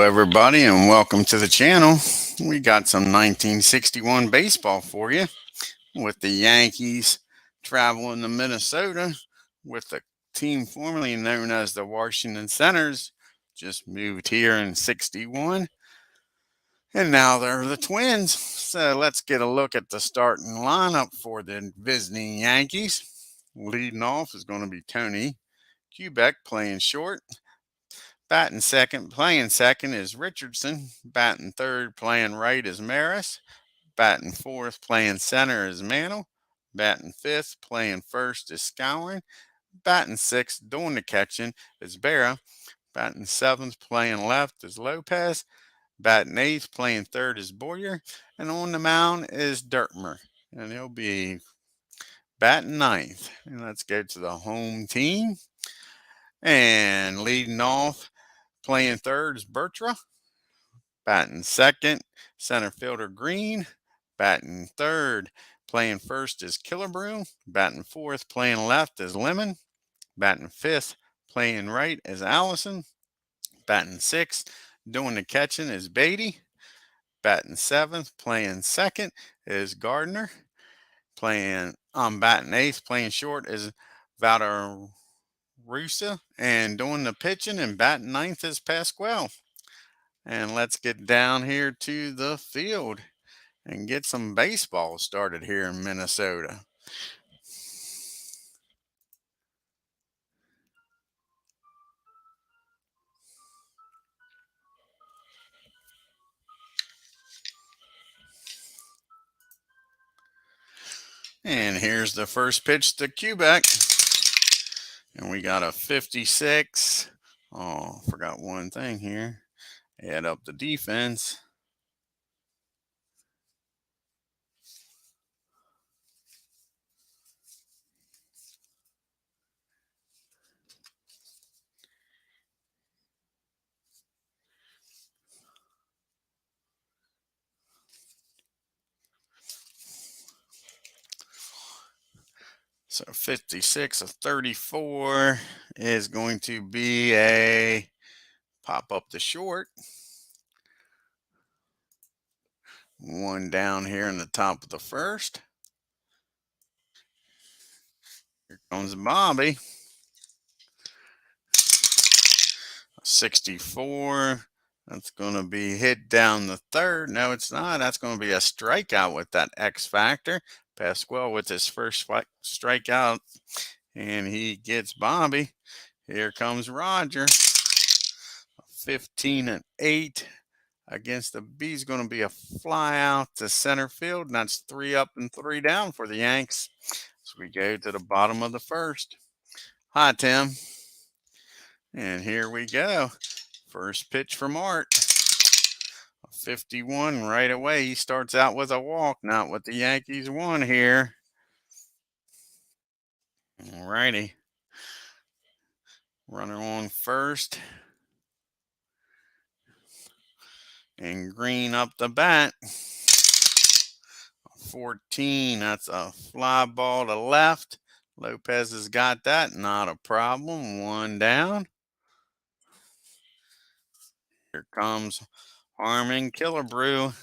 everybody, and welcome to the channel. We got some 1961 baseball for you with the Yankees traveling to Minnesota with the team formerly known as the Washington Senators. Just moved here in 61, and now they're the Twins. So let's get a look at the starting lineup for the visiting Yankees. Leading off is going to be Tony Kubek playing short. Batting second, playing second is Richardson. Batting third, playing right is Maris. Batting fourth, playing center is Mantle. Batting fifth, playing first is Scouring. Batting sixth, doing the catching is Berra. Batting seventh, playing left is Lopez. Batting eighth, playing third is Boyer. And on the mound is DITMAR. And he'll be batting ninth. And let's go to the home team. And leading off, playing third is Bertra. Batting second, center fielder Green. Batting third, playing first is Killebrew. Batting fourth, playing left is Lemon. Batting fifth, playing right is Allison. Batting sixth, doing the catching is Beatty. Batting seventh, playing second is Gardner. Batting eighth, playing short is Valder Rusa, and doing the pitching and batting ninth is Pascual. And let's get down here to the field and get some baseball started here in Minnesota. And here's the first pitch to Kubek. And we got a 56. Oh, forgot one thing here. Add up the defense. So 56 of 34 is going to be a pop up the short. One down here in the top of the first. Here comes Bobby. 64. That's going to be hit down the third. No, it's not. That's going to be a strikeout with that X factor. Pascual with his first strikeout, and he gets Bobby. Here comes Roger. 15 and 8 against the B is going to be a fly out to center field, and that's 3 up and 3 down for the Yanks. So we go to the bottom of the first. Hi, Tim. And here we go. First pitch from Art. 51 right away. He starts out with a walk, not what the Yankees won here. All righty. Runner on first. And Green up the bat. 14. That's a fly ball to left. Lopez has got that. Not a problem. One down. Here comes Harmon Killebrew.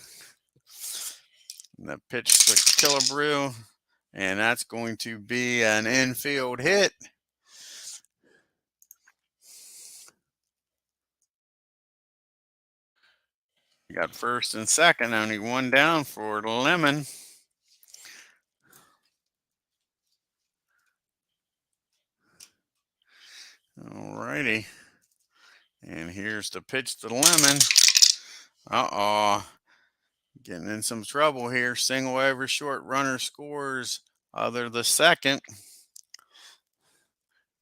The pitch to Killebrew. And that's going to be an infield hit. You got first and second, only one down for Lemon. All righty. And here's the pitch to Lemon. Uh-oh. Getting in some trouble here. Single over short, runner scores. Other the second.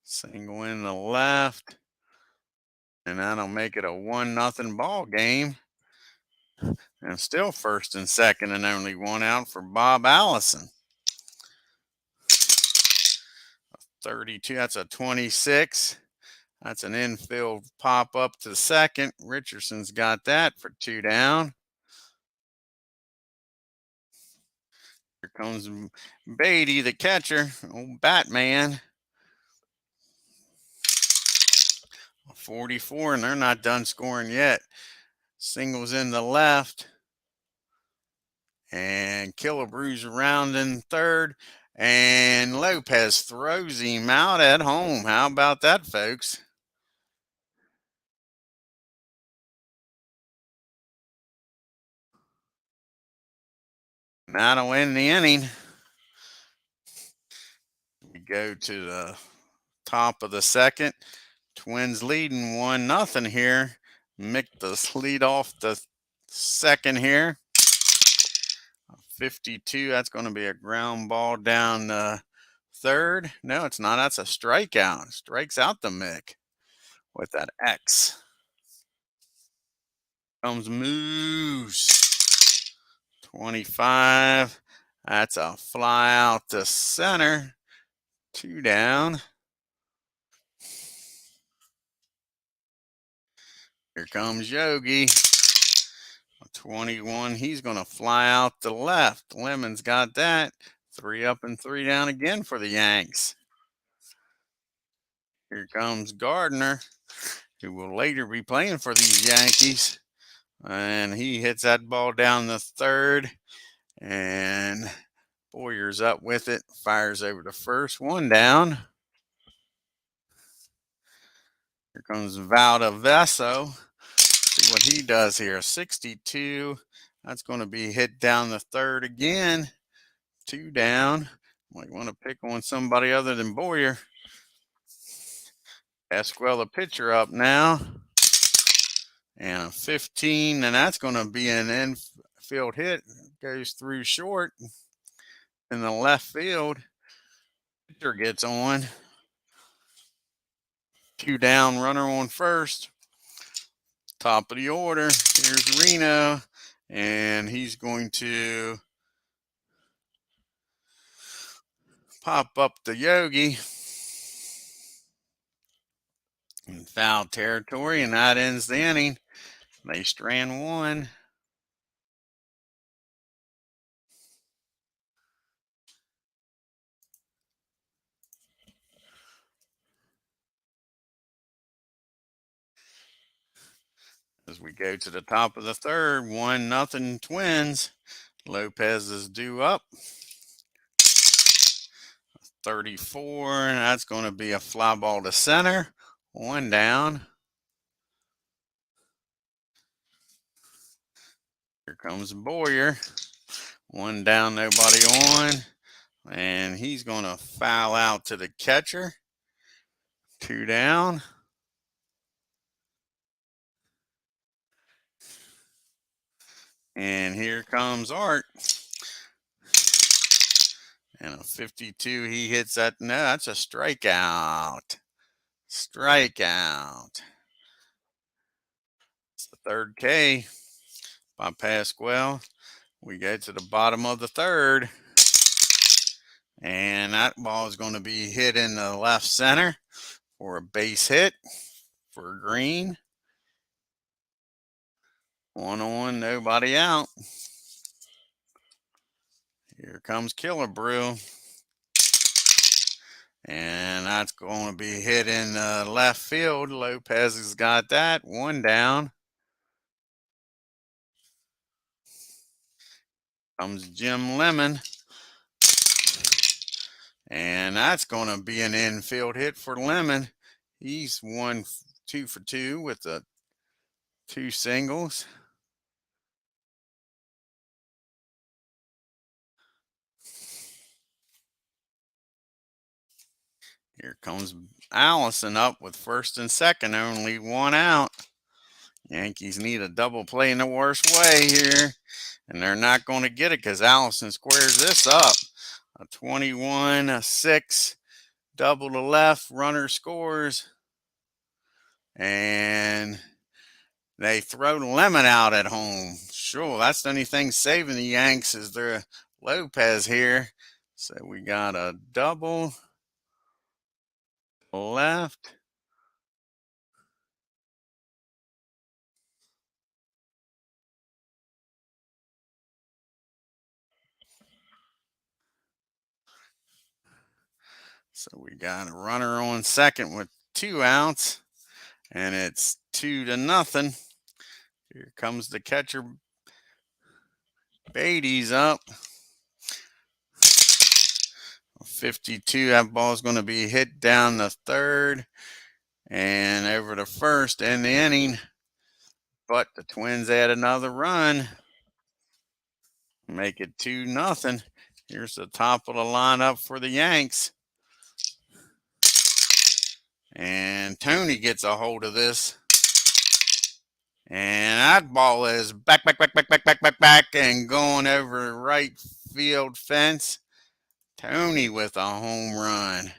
Single in the left. And that'll make it a 1-0 ball game. And still first and second and only one out for Bob Allison. 32, that's a 26. That's an infield pop up to the second. Richardson's got that for 2 down. Here comes Beatty, the catcher, old Batman. 44, and they're not done scoring yet. Singles in the left. And Killebrew's around in third. And Lopez throws him out at home. How about that, folks? That'll end the inning. We go to the top of the second. Twins leading 1-0 here. Mick the lead off the second here. 52. That's going to be a ground ball down the third. No, it's not. That's a strikeout. Strikes out the Mick with that X. Comes Moose. 25. That's a fly out to center. 2 down. Here comes Yogi. 21. He's going to fly out the left. Lemon's got that. 3 up and 3 down again for the Yanks. Here comes Gardner, who will later be playing for these Yankees. And he hits that ball down the third. And Boyer's up with it. Fires over to first. 1 down. Here comes Valdeveso. See what he does here. 62. That's going to be hit down the third again. 2 down. Might want to pick on somebody other than Boyer. PASCUAL, the pitcher, up now. And a 15, and that's going to be an infield hit. Goes through short in the left field. Pitcher gets on. 2 down, runner on first. Top of the order. Here's Reno, and he's going to pop up the Yogi in foul territory, and that ends the inning. They strand 1. As we go to the top of the third, 1-0 Twins. Lopez is due up. 34, and that's going to be a fly ball to center. 1 down. Here comes Boyer. 1 down, nobody on. And he's going to foul out to the catcher. 2 down. And here comes Art. And a 52, he hits that. No, that's a strikeout. Strikeout. It's the third K by PASCUAL. We go to the bottom of the third. And that ball is going to be hit in the left center for a base hit for Green. 1 on, nobody out. Here comes Killebrew. And that's going to be hit in left field. Lopez has got that. 1 down. Comes Jim Lemon. And that's going to be an infield hit for Lemon. He's 2 for 2 with the 2 singles. Here comes Allison up with first and second, only 1 out. Yankees need a double play in the worst way here, and they're not going to get it because Allison squares this up. A 21, a 6, double to left, runner scores, and they throw Lemon out at home. Sure, that's the only thing saving the Yanks is their Lopez here. So we got a double left. So we got a runner on second with 2 outs, and it's 2-0. Here comes the catcher. Beatty's up. 52. That ball's going to be hit down the third and over the first in the inning. But the Twins add another run. Make it 2-0. Here's the top of the lineup for the Yanks. And Tony gets a hold of this. And that ball is back, and going over right field fence. Tony with a home run.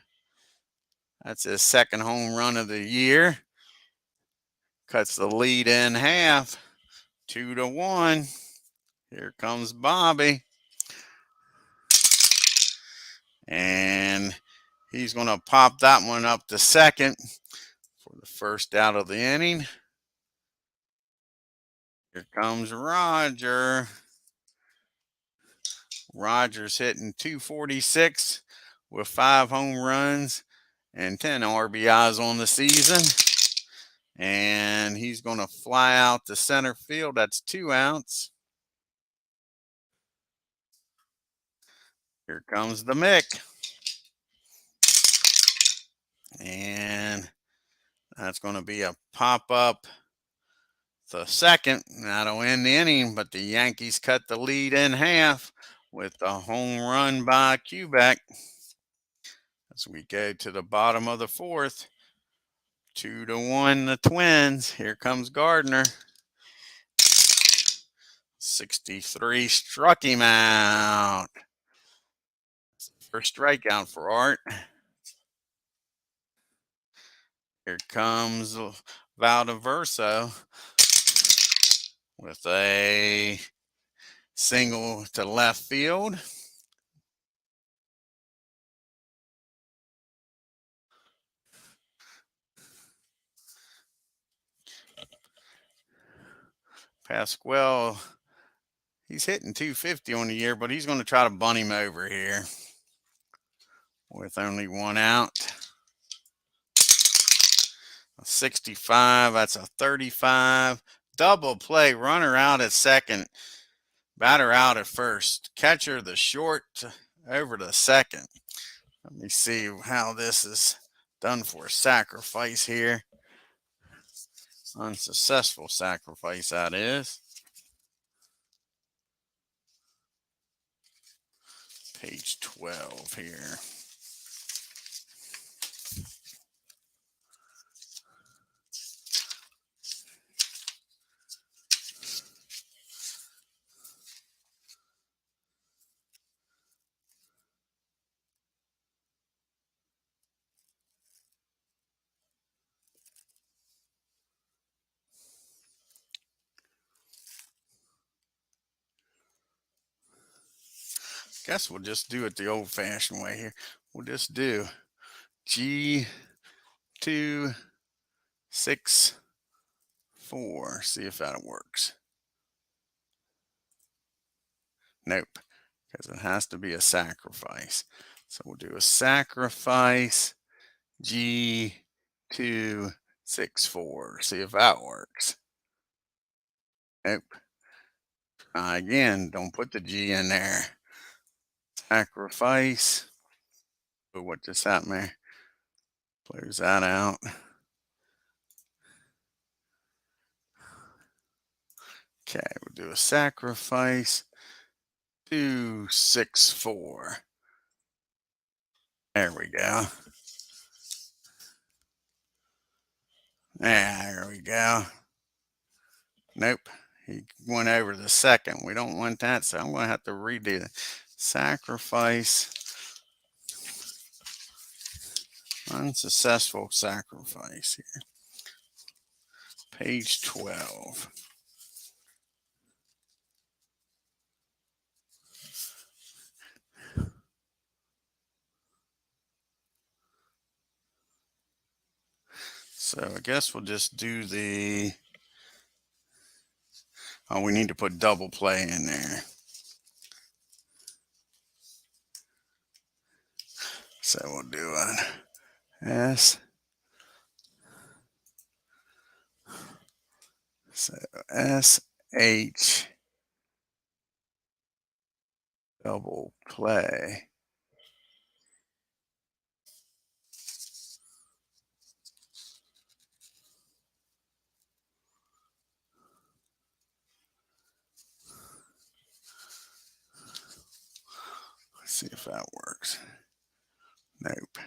That's his second home run of the year. Cuts the lead in half, 2-1. Here comes Bobby. And he's going to pop that one up to second for the first out of the inning. Here comes Roger. Roger's hitting .246 with 5 home runs and 10 RBIs on the season. And he's going to fly out to center field. That's 2 outs. Here comes the Mick. And that's going to be a pop-up the second. That'll end the inning, but the Yankees cut the lead in half with a home run by Quebec. As we go to the bottom of the fourth, 2-1 the Twins. Here comes Gardner. 63 struck him out. First strikeout for Art. Here comes Valdiverso with a single to left field. Pascual, he's hitting .250 on the year, but he's going to try to bunt him over here with only 1 out. A 65, that's a 35. Double play, runner out at second, batter out at first. Catcher the short over to second. Let me see how this is done for a sacrifice here. Unsuccessful sacrifice, that is. Page 12 here. Guess we'll just do it the old-fashioned way here. We'll just do G264. See if that works. Nope, because it has to be a sacrifice. So we'll do a sacrifice G264. See if that works. Nope. Again, don't put the G in there. Sacrifice. But what just happened there? Close that out. Okay, we'll do a sacrifice 264. There we go. There we go. Nope. He went over the second. We don't want that, so I'm going to have to redo it. Sacrifice. Unsuccessful sacrifice here. Page 12. So I guess we'll just do the, oh, we need to put double play in there. So we'll do an S So SH double play. Let's see if that works. Nope.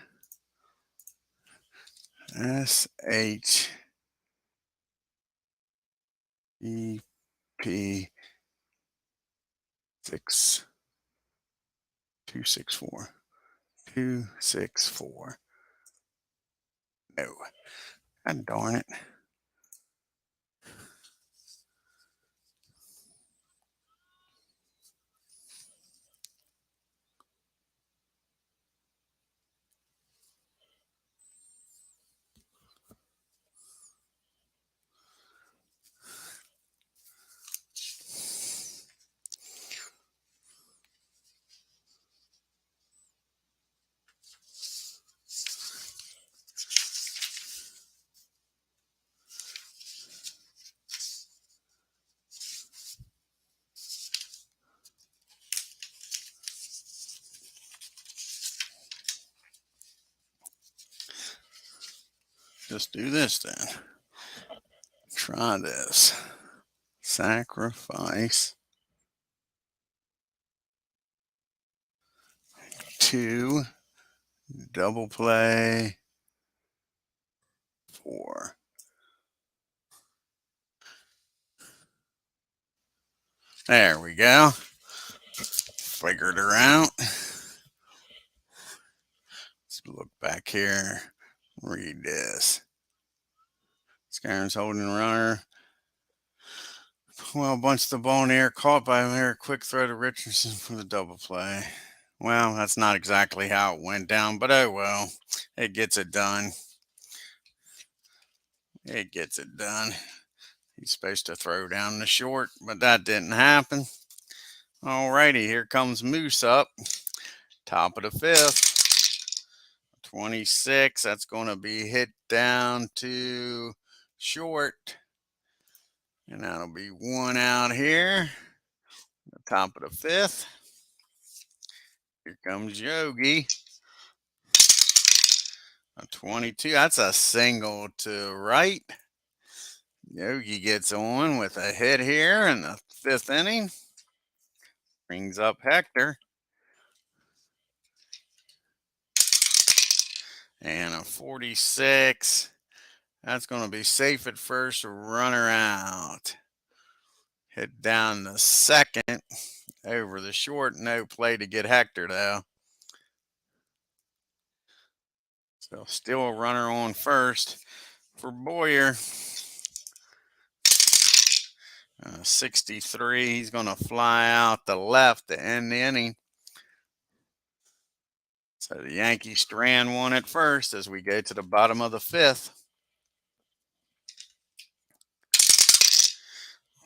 SH EP 6264. 264. No. God darn it. Just do this then. Try this. Sacrifice 2, double play 4. There we go. Figured her out. Let's look back here. Read this. Skyron's holding runner. Well, bunched the ball in the air, caught by him here. Quick throw to Richardson for the double play. Well, that's not exactly how it went down, but oh well. It gets it done. It gets it done. He's supposed to throw down the short, but that didn't happen. Alrighty, here comes Moose up. Top of the 5th. 26. That's going to be hit down to short. And that'll be 1 out here. The top of the 5th. Here comes Yogi. A 22. That's a single to right. Yogi gets on with a hit here in the 5th inning. Brings up Hector. And a 46. That's going to be safe at first. Runner out. Hit down the 2nd. Over the short. No play to get Hector, though. So still a runner on first for Boyer. 63. He's going to fly out the left to end the inning. So the Yankees strand one at first as we go to the bottom of the 5th.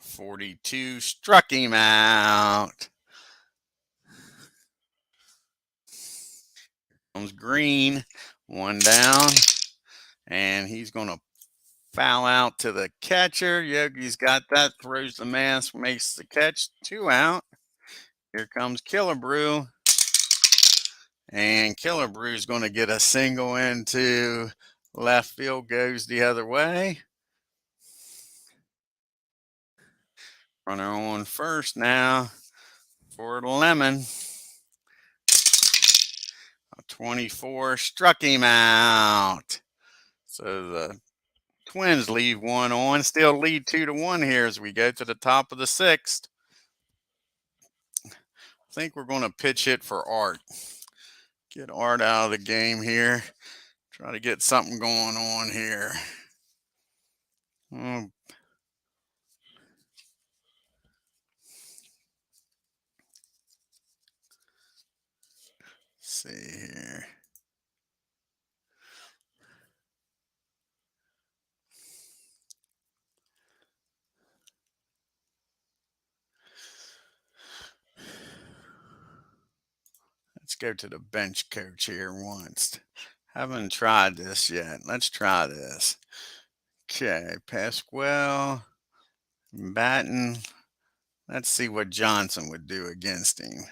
42 struck him out. Comes Green, 1 down, and he's going to foul out to the catcher. Yogi's got that, throws the mask, makes the catch, 2 out. Here comes Killebrew. And Killebrew is going to get a single into left field, goes the other way. Runner on first now for Lemon. 24 struck him out. So the Twins leave 1 on, still lead 2-1 here as we go to the top of the 6th. I think we're going to pitch hit for Art. Get Art out of the game here. Try to get something going on here. See here. Let's go to the bench coach here once. Haven't tried this yet. Let's try this. Okay, Pascual. Batting. Let's see what Johnson would do against him.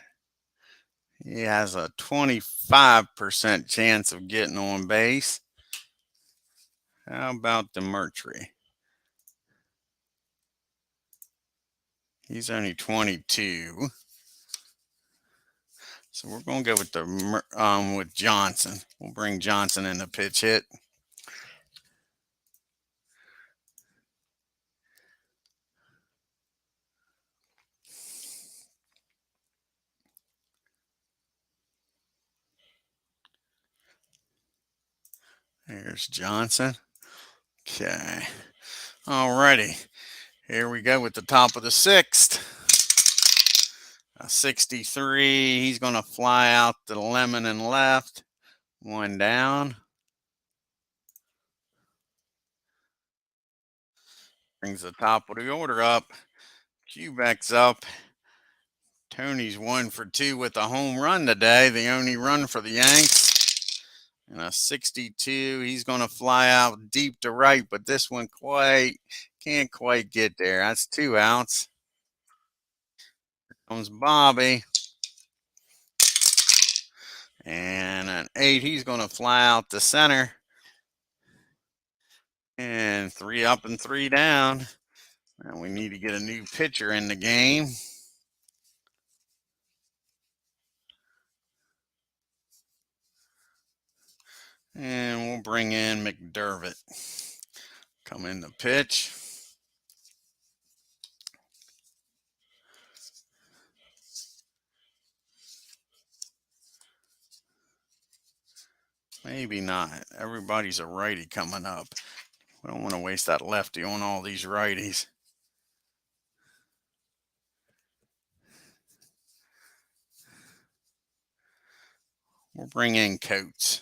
He has a 25% chance of getting on base. How about Demetri? He's only 22. So we're going to go with with Johnson. We'll bring Johnson in the pitch hit. There's Johnson. Okay. Alrighty. Here we go with the top of the sixth. A 63. He's going to fly out the lemon and left. One down. Brings the top of the order up. Quebec's up. Tony's 1 for 2 with a home run today. The only run for the Yanks. And a 62. He's going to fly out deep to right, but this one can't quite get there. That's 2 outs. Here comes Bobby. And an 8. He's going to fly out to center. And 3 up and 3 down. And we need to get a new pitcher in the game. And we'll bring in McDermott. Come in the pitch. Maybe not. Everybody's a righty coming up. We don't want to waste that lefty on all these righties. We'll bring in Coates.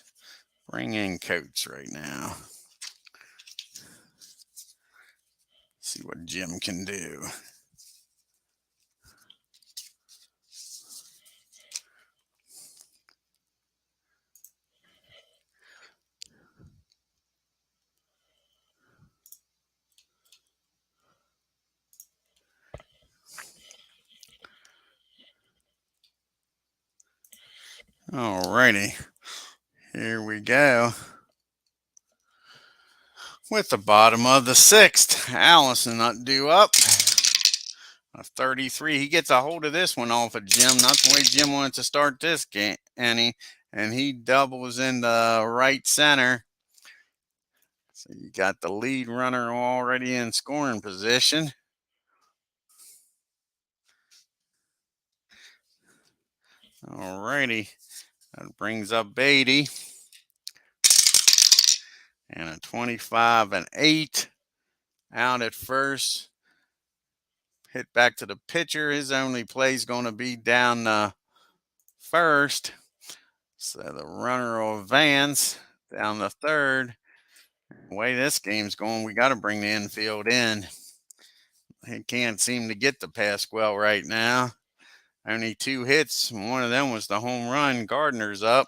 Bring in Coates right now. See what Jim can do. Alrighty. Here we go. With the bottom of the sixth, Allison not due up. A 33. He gets a hold of this one off of Jim. Not the way Jim wanted to start this game, and he doubles into right center. So you got the lead runner already in scoring position. Alrighty. That brings up Beatty. And a 25 and 8 out at first. Hit back to the pitcher. His only play is going to be down the first. So the runner will advance down the third. The way this game's going, we got to bring the infield in. He can't seem to get the Pascual right now. Only 2 hits. One of them was the home run. Gardner's up.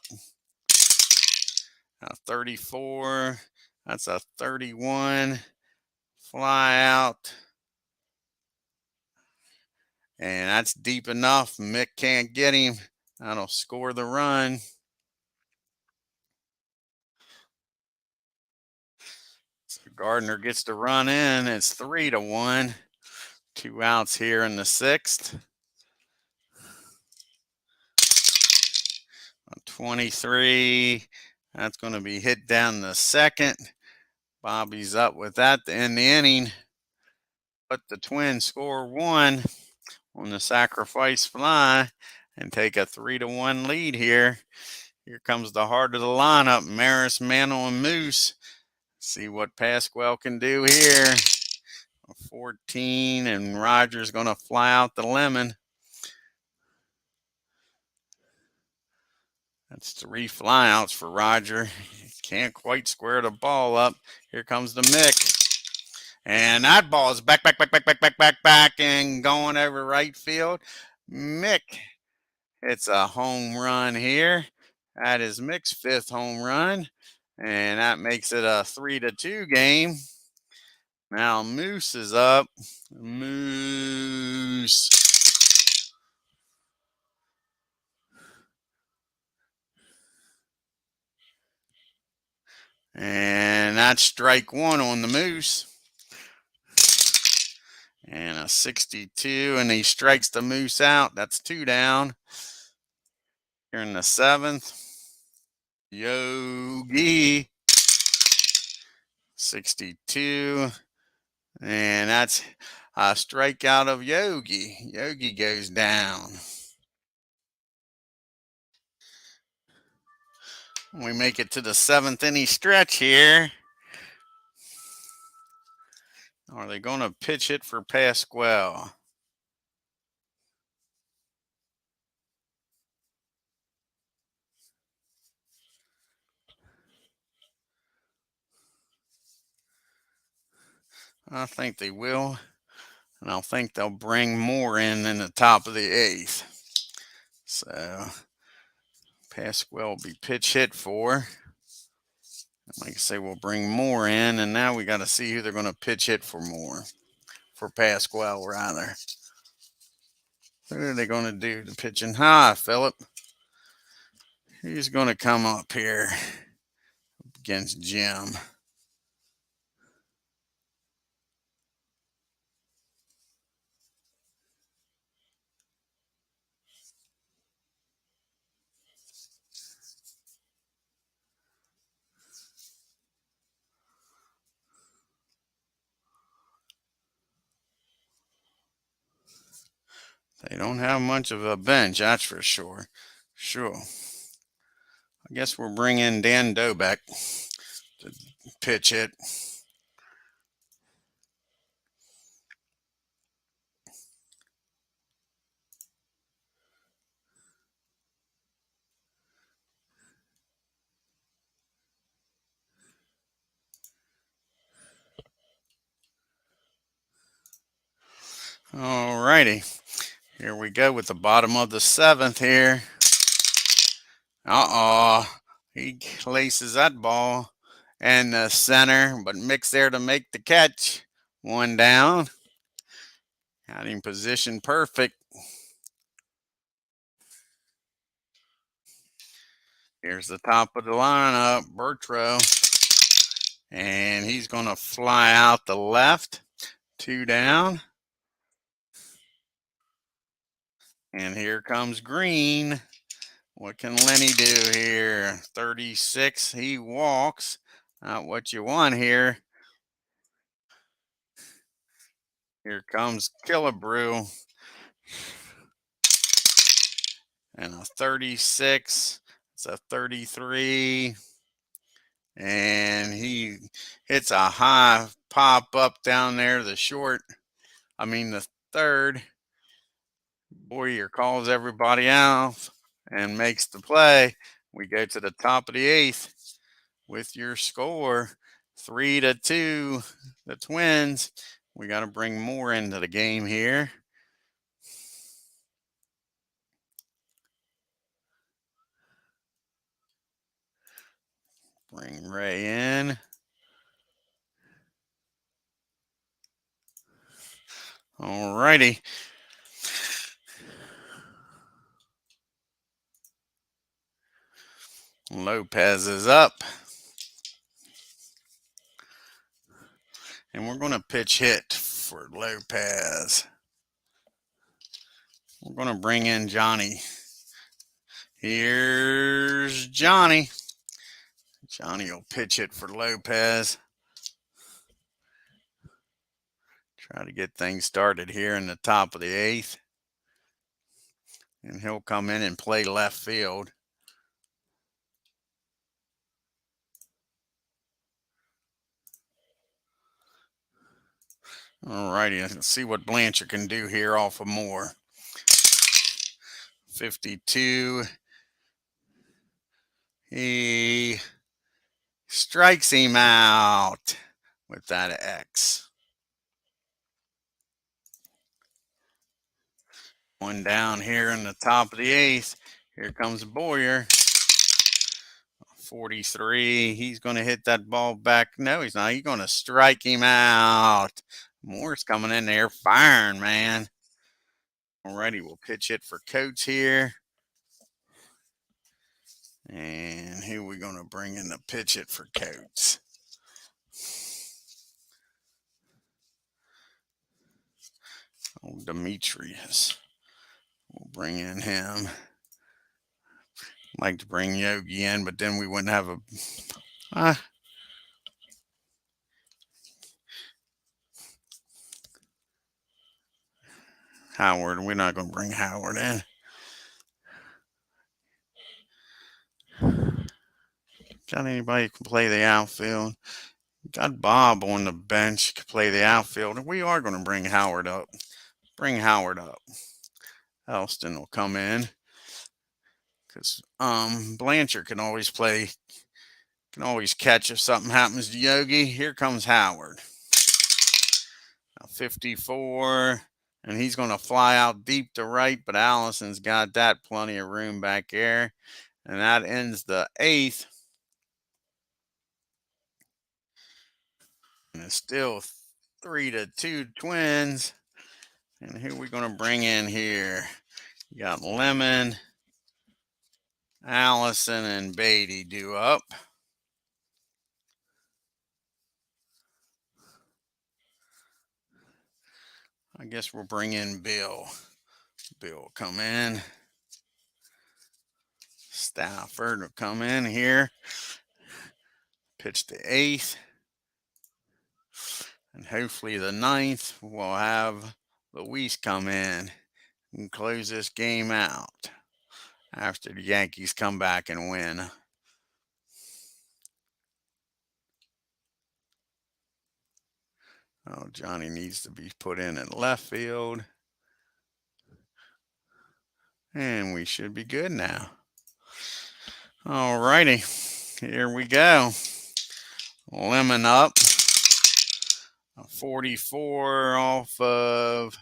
A 34. That's a 31. Fly out. And that's deep enough. Mick can't get him. That'll score the run. So Gardner gets to run in. It's 3-1. 2 outs here in the sixth. 23. That's going to be hit down the second. Bobby's up with that to end the inning. But the Twins score 1 on the sacrifice fly and take a 3-1 lead here. Here comes the heart of the lineup, Maris, Mantle, and Moose. See what Pascual can do here. 14, and Roger's going to fly out the lemon. That's 3 flyouts for Roger. Can't quite square the ball up. Here comes the Mick. And that ball is back, and going over right field. Mick hits a home run here. That is Mick's 5th home run. And that makes it a 3-2 game. Now Moose is up. Moose. And that's strike one on the Moose. And a 62, and he strikes the Moose out. That's 2 down. Here in the 7th. Yogi. 62. And that's a strikeout of Yogi. Yogi goes down. We make it to the 7th inning stretch here. Are they going to pitch it for Pascual? I think they will. And I think they'll bring more in the top of the 8th. So Pascual will be pitch hit for. Like I say, we'll bring more in, and now we got to see who they're going to pitch hit for more. For Pascual, rather. Who are they going to do the pitching? Hi, Philip. Who's going to come up here against Jim? They don't have much of a bench, that's for sure. Sure. I guess we'll bring in Dan Dobek to pitch it. All righty. Here we go with the bottom of the 7th here. He laces that ball in the center, but Mick's there to make the catch. 1 down. Had him positioned perfect. Here's the top of the lineup, Bertro. And he's going to fly out the left. 2 down. And here comes Green. What can Lenny do here? 36. He walks. Not what you want here. Here comes Killebrew. And a 36. It's a 33. And he hits a high pop up down there, the third. Boyer calls everybody out and makes the play. We go to the top of the 8th with your score 3-2. The Twins. We got to bring more into the game here. Bring Ray in. All righty. Lopez is up. And we're going to pitch hit for Lopez. We're going to bring in Johnny. Here's Johnny. Johnny will pitch it for Lopez. Try to get things started here in the top of the 8th. And he'll come in and play left field. All righty, let's see what Blanchard can do here off of Moore. 52. He strikes him out with that X. 1 down here in the top of the 8th. Here comes Boyer. 43. He's going to hit that ball back. No, he's not. He's going to strike him out. Moore's coming in there firing, man. Alrighty, we'll pitch it for Coates here. And who are we going to bring in to pitch it for Coates? Oh, Demetrius. We'll bring in him. Like to bring Yogi in, but then we wouldn't have a Howard. We're not going to bring Howard in. Got anybody who can play the outfield? Got Bob on the bench to play the outfield. We are going to bring Howard up. Bring Howard up. Elston will come in. Because Blanchard can always play, can always catch if something happens to Yogi. Here comes Howard. Now 54. And he's going to fly out deep to right, but Allison's got that plenty of room back there. And that ends the 8th. And it's still 3-2 Twins. And who are we going to bring in here? You got Lemon, Allison, and Beatty due up. I guess we'll bring in Bill. Bill will come in. Stafford will come in here. Pitch the 8th. And hopefully the 9th we'll have Luis come in and close this game out after the Yankees come back and win. Oh, Johnny needs to be put in at left field. And we should be good now. All righty. Here we go. Lemon up. 44 off of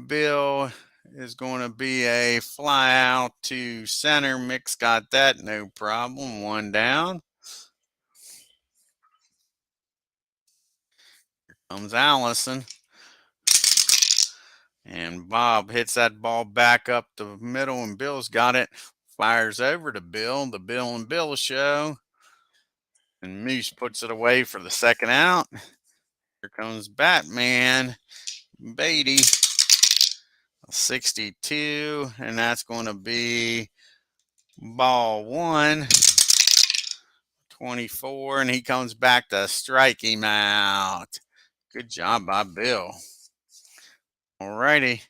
Bill is going to be a fly out to center. Mick's got that, no problem. One down. Here comes Allison. And Bob hits that ball back up the middle, and Bill's got it. Fires over to Bill, the Bill and Bill show. And Moose puts it away for the second out. Here comes Batman Beatty. 62, and that's going to be ball 1. 24, and he comes back to strike him out. Good job by Bill. All righty.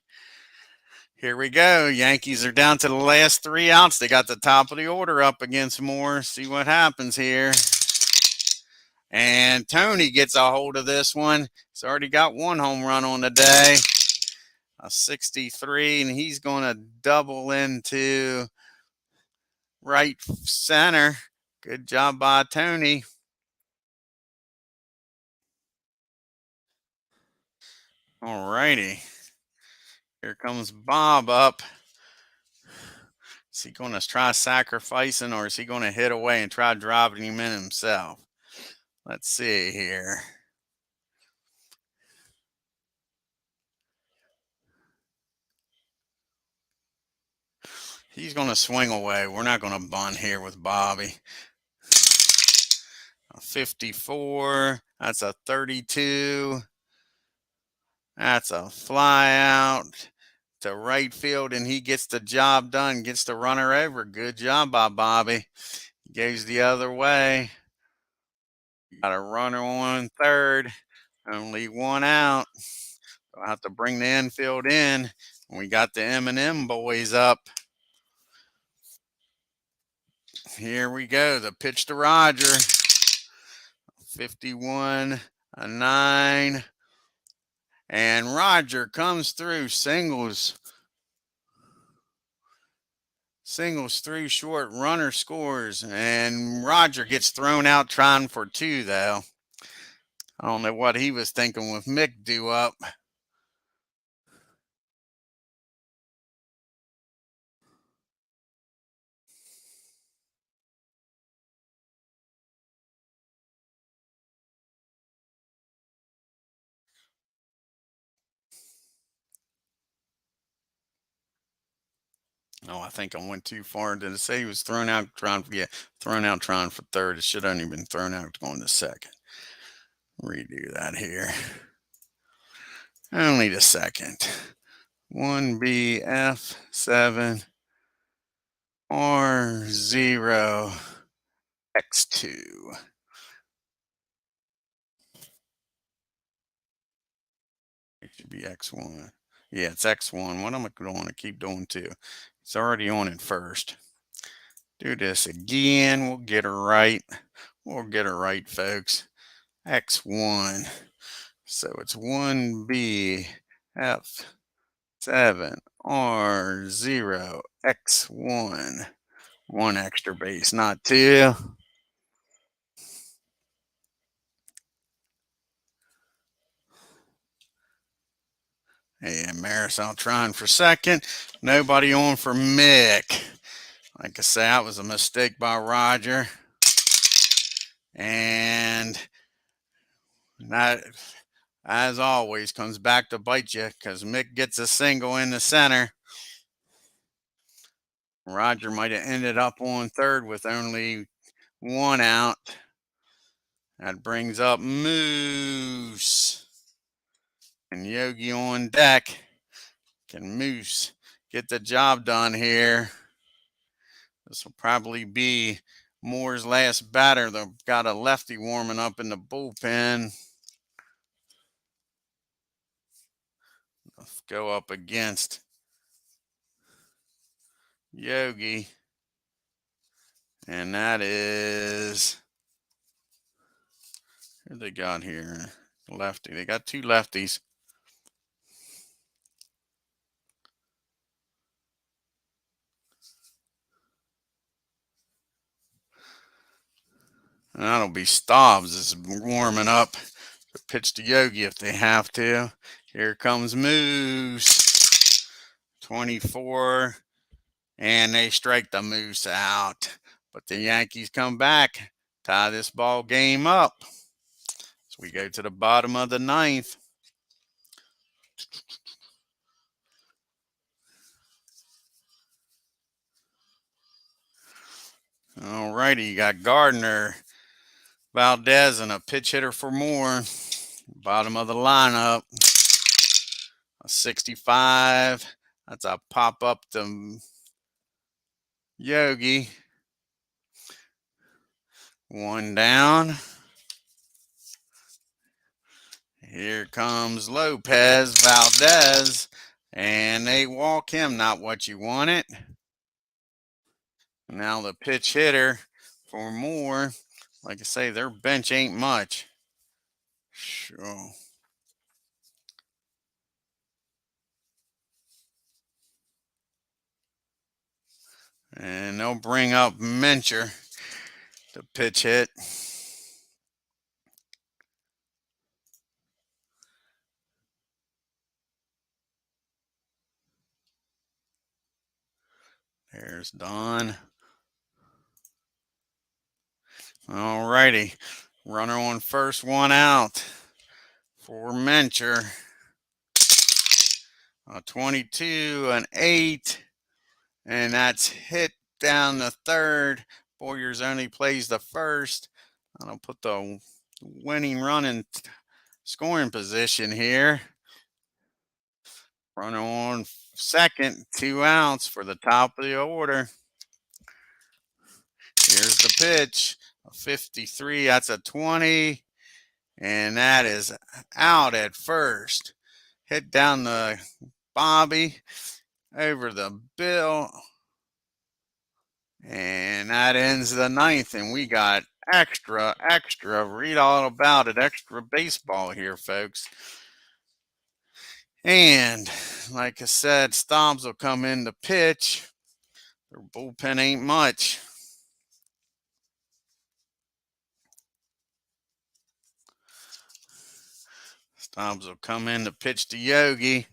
Here we go. Yankees are down to the last 3 outs. They got the top of the order up against Moore. See what happens here. And Tony gets a hold of this one. He's already got 1 home run on the day. A 63, and he's going to double into right center. Good job by Tony. All righty. Here comes Bob up. Is he going to try sacrificing, or is he going to hit away and try driving him in himself? Let's see here. He's going to swing away. We're not going to bunt here with Bobby. A 54. That's a 32. That's a fly out to right field, and he gets the job done, gets the runner over. Good job by Bobby. Goes the other way. Got a runner on third. Only 1 out. I'll have to bring the infield in. We got the M&M boys up. Here we go. The pitch to Roger. 51, a 9. And Roger comes through, singles through short, runner scores, and Roger gets thrown out trying for 2, though. I don't know what he was thinking with Mick due up. Oh, I think I went too far. Did it say he was thrown out trying for, yeah, thrown out trying for third? It should have only been thrown out going to second. Redo that here. Only the second. 1BF7 R0X2. It should be X1. Yeah, it's X1. What am I going to keep doing too? It's already on it first. Do this again. We'll get her right. We'll get her right, folks. X1. So it's 1BF7R0X1. One extra base, not two. And Marisol trying for second. Nobody on for Mick. Like I say, that was a mistake by Roger. And that, as always, comes back to bite you because Mick gets a single in the center. Roger might have ended up on third with only one out. That brings up Moose. And Yogi on deck. Can Moose get the job done here? This will probably be Moore's last batter. They've got a lefty warming up in the bullpen. Let's go up against Yogi. And that is, who they got here? Lefty. They got two lefties. And that'll be Stobbs is warming up to pitch to Yogi if they have to. Here comes Moose. 24. And they strike the Moose out. But the Yankees come back, tie this ball game up. So we go to the bottom of the ninth. All righty, you got Gardner, Valdez, and a pitch hitter for Moore. Bottom of the lineup. A 65. That's a pop up to Yogi. One down. Here comes Lopez, Valdez, and they walk him. Not what you wanted. Now the pitch hitter for Moore. Like I say, their bench ain't much. Sure. And they'll bring up Mencher to pitch hit. There's Don. All righty. Runner on first, one out for Mencher. A 22, an 8, and that's hit down the third. Boyers only plays the first. I'll put the winning run in scoring position here. Runner on second, 2 outs for the top of the order. Here's the pitch, a 53, that's a 20, and that is out at first. Hit down the Bobby, over the Bill, and that ends the ninth, and we got extra, read all about it, extra baseball here, folks. And like I said, Stobbs will come in to pitch. Their bullpen ain't much. Stobbs will come in to pitch to Yogi.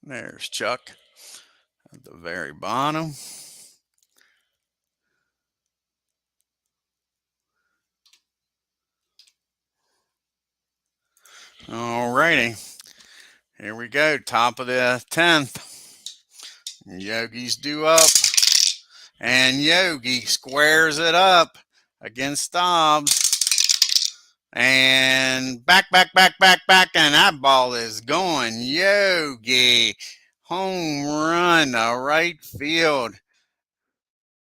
There's Chuck at the very bottom. All righty. Here we go. Top of the 10th. Yogi's due up. And Yogi squares it up against Stobbs. And back. And that ball is going. Yogi. Home run to right field.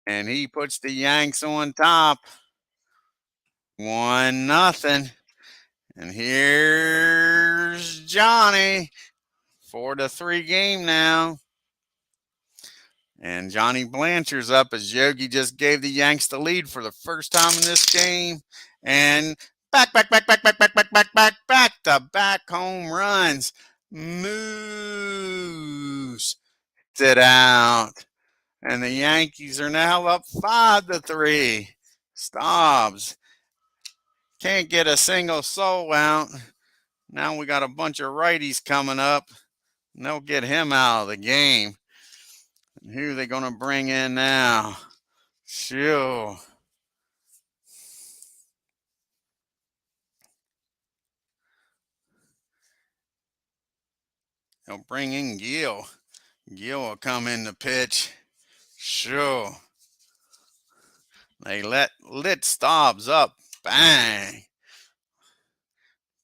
And he puts the Yanks on top. 1-0. And here's Johnny. 4-3 game now. And Johnny Blanchard's up as Yogi just gave the Yanks the lead for the first time in this game. And back to back home runs. Moose it out. And the Yankees are now up 5-3. Stobbs can't get a single soul out. Now we got a bunch of righties coming up. And they'll get him out of the game. And who are they going to bring in now? Shoo. They'll bring in Gill. Gill will come in the pitch. Shoo. They lit Stobbs up. Bang.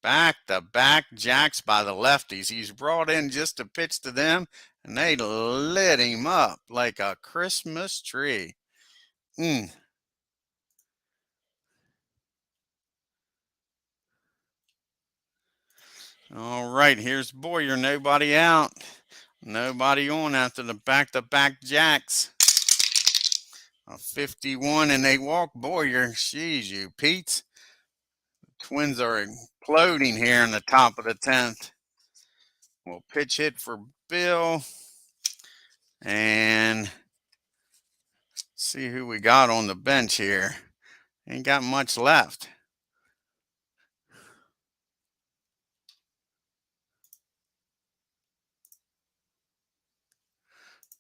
Back-to-back jacks by the lefties. He's brought in just to pitch to them, and they lit him up like a Christmas tree. All right, here's Boyer. Nobody out. Nobody on after the back-to-back jacks. A 51, and they walk Boyer. Jeez, you Pete's. Twins are imploding here in the top of the 10th. We'll pitch hit for Bill. And see who we got on the bench here. Ain't got much left.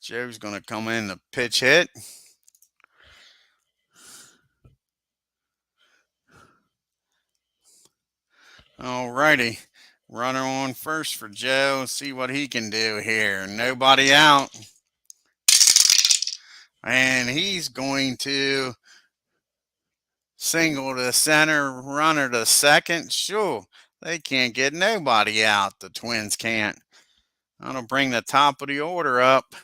Joe's going to come in the pitch hit. All righty. Runner on first for Joe. See what he can do here. Nobody out. And he's going to single to center, runner to second. Sure, they can't get nobody out. The Twins can't. That'll bring the top of the order up.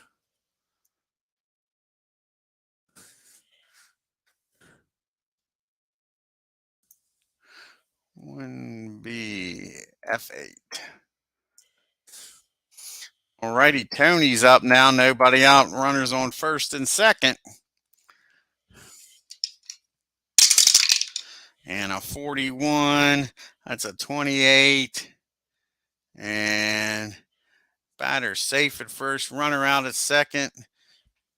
One B F8. Alrighty, Tony's up now. Nobody out. Runners on first and second. And a 41. That's a 28. And batter safe at first. Runner out at second.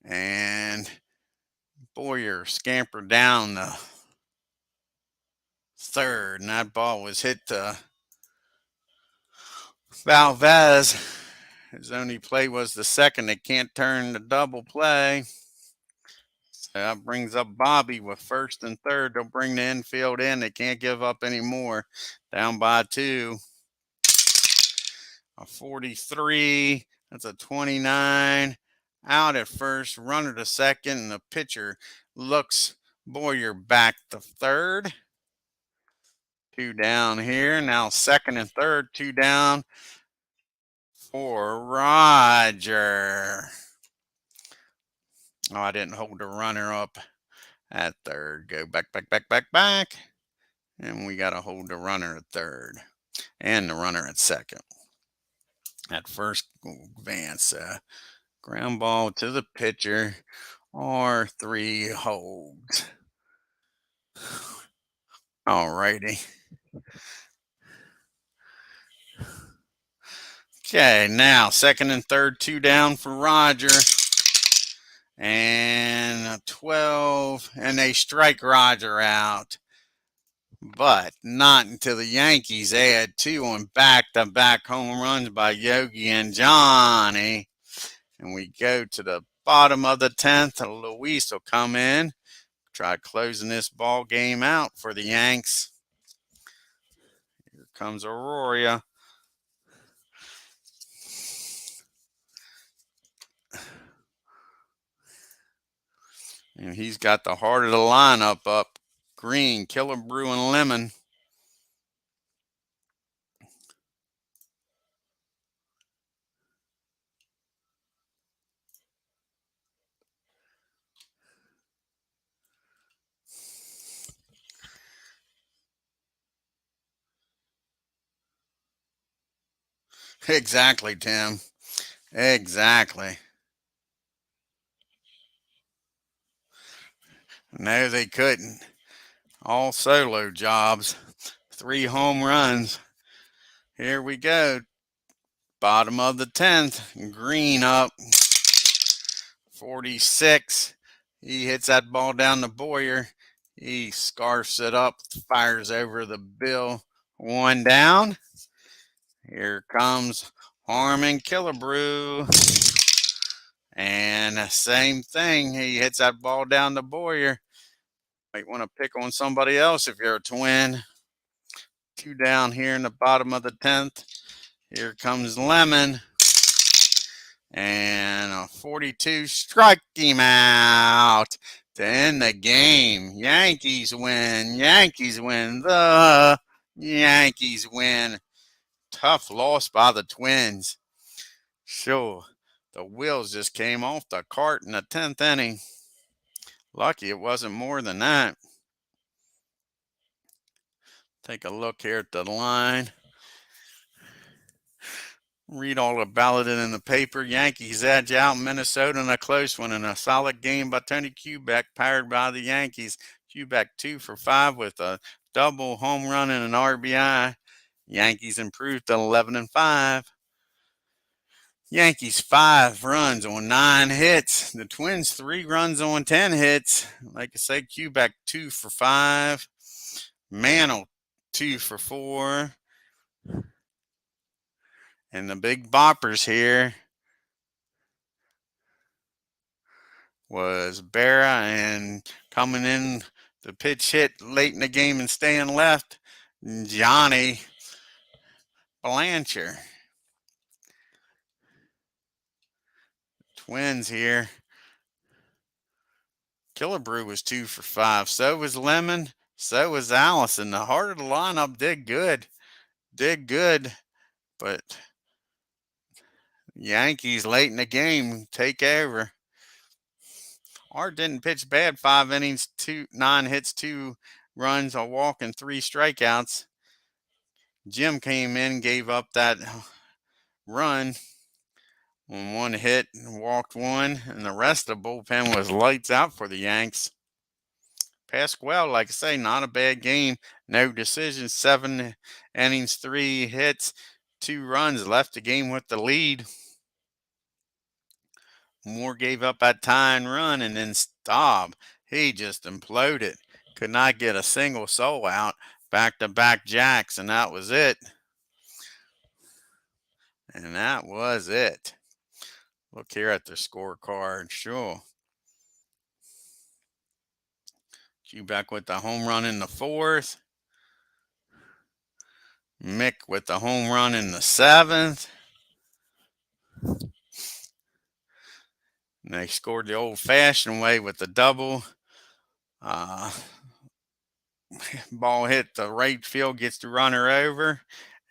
And Boyer scampered down the third. And that ball was hit to Valdez. His only play was the second. They can't turn the double play. So that brings up Bobby with first and third. They'll bring the infield in. They can't give up any more. Down by 2. A 43. That's a 29. Out at first. Runner to second. And the pitcher looks Boyer back to third. 2 down here. Now second and third. 2 down for Roger. Oh, I didn't hold the runner up at third. Go back. And we got to hold the runner at third and the runner at second. At first, Vance, ground ball to the pitcher, or 3 holds. All righty. Okay, now second and third, 2 down for Roger. And a 12, and they strike Roger out. But not until the Yankees add 2 on back-to-back home runs by Yogi and Johnny. And we go to the bottom of the 10th. Luis will come in, try closing this ball game out for the Yanks. Here comes Aurora. And he's got the heart of the lineup up. Green, Killebrew, and Lemon. Exactly, Tim. Exactly. No, they couldn't. All solo jobs. 3 home runs. Here we go. Bottom of the 10th. Green up. 46. He hits that ball down the Boyer. He scarfs it up, fires over the bill. 1 down. Here comes Harmon Killebrew. And the same thing. He hits that ball down the Boyer. Might want to pick on somebody else if you're a Twin. 2 down here in the bottom of the 10th. Here comes Lemon. And a 42, strike him out to end the game. Yankees win. Yankees win. The Yankees win. Tough loss by the Twins. Sure, the wheels just came off the cart in the 10th inning. Lucky it wasn't more than that. Take a look here at the line. Read all about it in the paper. Yankees edge out Minnesota in a close one, and a solid game by Tony Kubek, powered by the Yankees. Kubek 2 for 5 with a double, home run, and an RBI. Yankees improved to 11-5. Yankees 5 runs on 9 hits. The Twins 3 runs on 10 hits. Like I said, Kubek 2 for 5. Mantle 2 for 4. And the big boppers here was Berra, and coming in the pitch hit late in the game and staying left, Johnny Blanchard. Twins here. Killebrew was 2 for 5. So was Lemon. So was Allison. The heart of the lineup did good. Did good. But Yankees late in the game take over. Art didn't pitch bad. 5 innings, 9 hits, 2 runs, a walk, and 3 strikeouts. Jim came in, gave up that run on 1 hit, walked 1, and the rest of the bullpen was lights out for the Yanks. Pascual, like I say, not a bad game. No decisions, 7 innings, 3 hits, 2 runs, left the game with the lead. Moore gave up that tying run, and then Staub, he just imploded. Could not get a single soul out. Back-to-back jacks, and that was it. And that was it. Look here at the scorecard. Sure. Kubek with the home run in the 4th. Mick with the home run in the 7th. And they scored the old-fashioned way with the double. Ball hit the right field, gets the runner over.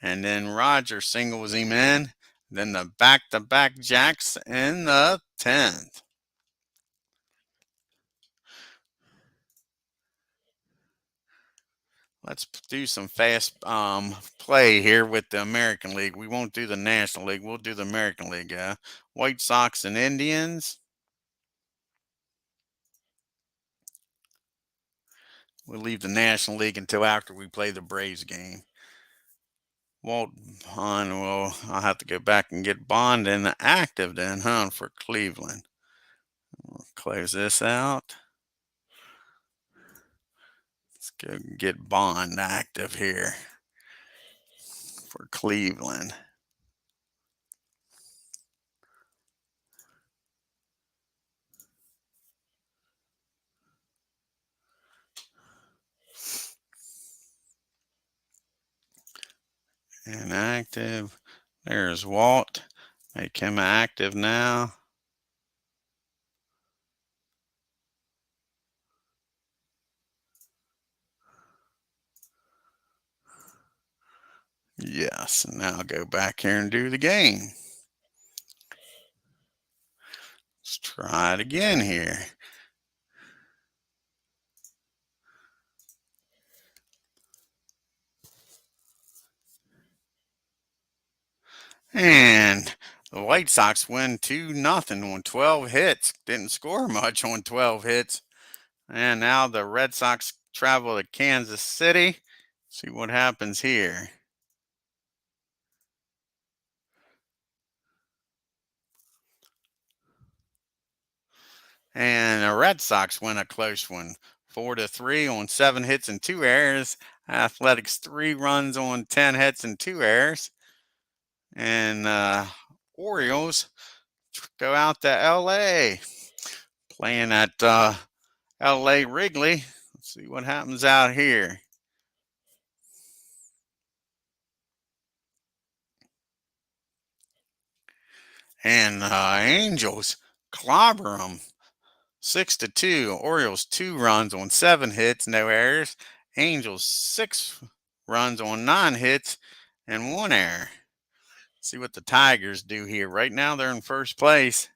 And then Roger singles him in. Then the back-to-back jacks in the 10th. Let's do some fast play here with the American League. We won't do the National League. We'll do the American League. White Sox and Indians. We'll leave the National League until after we play the Braves game. Walt Bond, well, I'll have to go back and get Bond in the active then, for Cleveland. We'll close this out. Let's Go get Bond active here for Cleveland. Inactive. There's Walt. Make him active now. Yes, and now go back here and do the game. Let's try it again here. And the White Sox win 2-0 on 12 hits. Didn't score much on 12 hits. And now the Red Sox travel to Kansas City. See what happens here. And the Red Sox win a close one, 4-3 on 7 hits and 2 errors. Athletics 3 runs on 10 hits and 2 errors. And Orioles go out to L.A. playing at L.A. Wrigley. Let's see what happens out here. And Angels clobber them 6-2. Orioles 2 runs on 7 hits, no errors. Angels 6 runs on 9 hits and 1 error. See what the Tigers do here. Right now they're in first place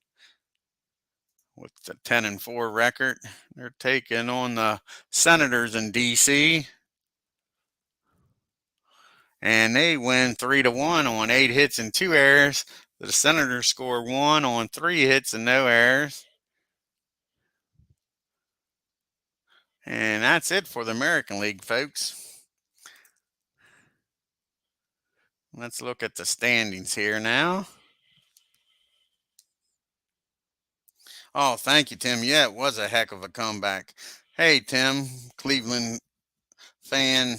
with the 10-4 record. They're taking on the Senators in D.C. And they win 3-1 on 8 hits and 2 errors. The Senators score 1 on 3 hits and no errors. And that's it for the American League, folks. Let's look at the standings here now. Oh, thank you, Tim. Yeah, it was a heck of a comeback. Hey, Tim, Cleveland fan.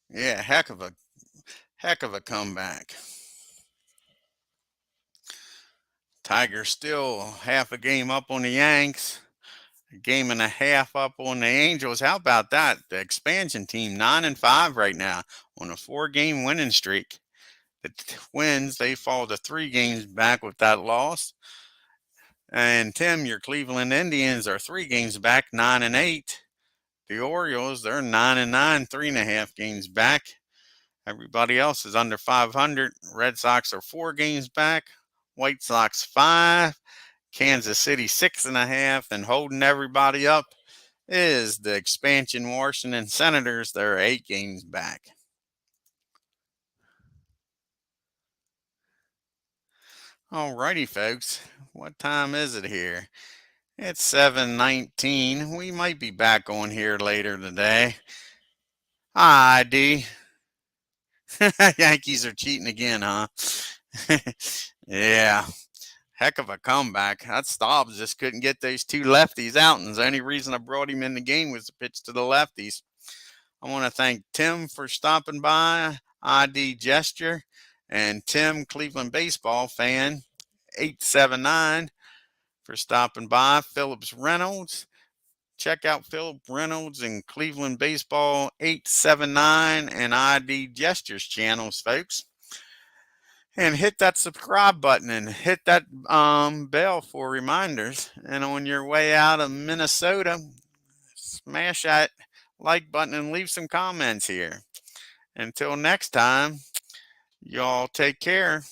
Yeah, heck of a comeback. Tigers still half a game up on the Yanks. A game and a half up on the Angels. How about that? The expansion team, 9-5 right now on a 4-game winning streak. The Twins, they fall to 3 games back with that loss. And Tim, your Cleveland Indians are 3 games back, 9-8. The Orioles, they're 9-9, 3.5 games back. Everybody else is under 500. Red Sox are 4 games back. White Sox 5. Kansas City 6.5, and holding everybody up is the expansion Washington Senators. They're 8 games back. Alrighty, folks. What time is it here? It's 7:19. We might be back on here later today. Hi, D. Yankees are cheating again, huh? Yeah. Heck of a comeback. That Staubs just couldn't get those 2 lefties out, and the only reason I brought him in the game was to pitch to the lefties. I want to thank Tim for stopping by, ID Gesture, and Tim, Cleveland Baseball Fan 879, for stopping by. Phillips Reynolds. Check out Philip Reynolds and Cleveland Baseball 879 and ID Gestures channels, folks. And hit that subscribe button and hit that bell for reminders. And on your way out of Minnesota, smash that like button and leave some comments here. Until next time, y'all take care.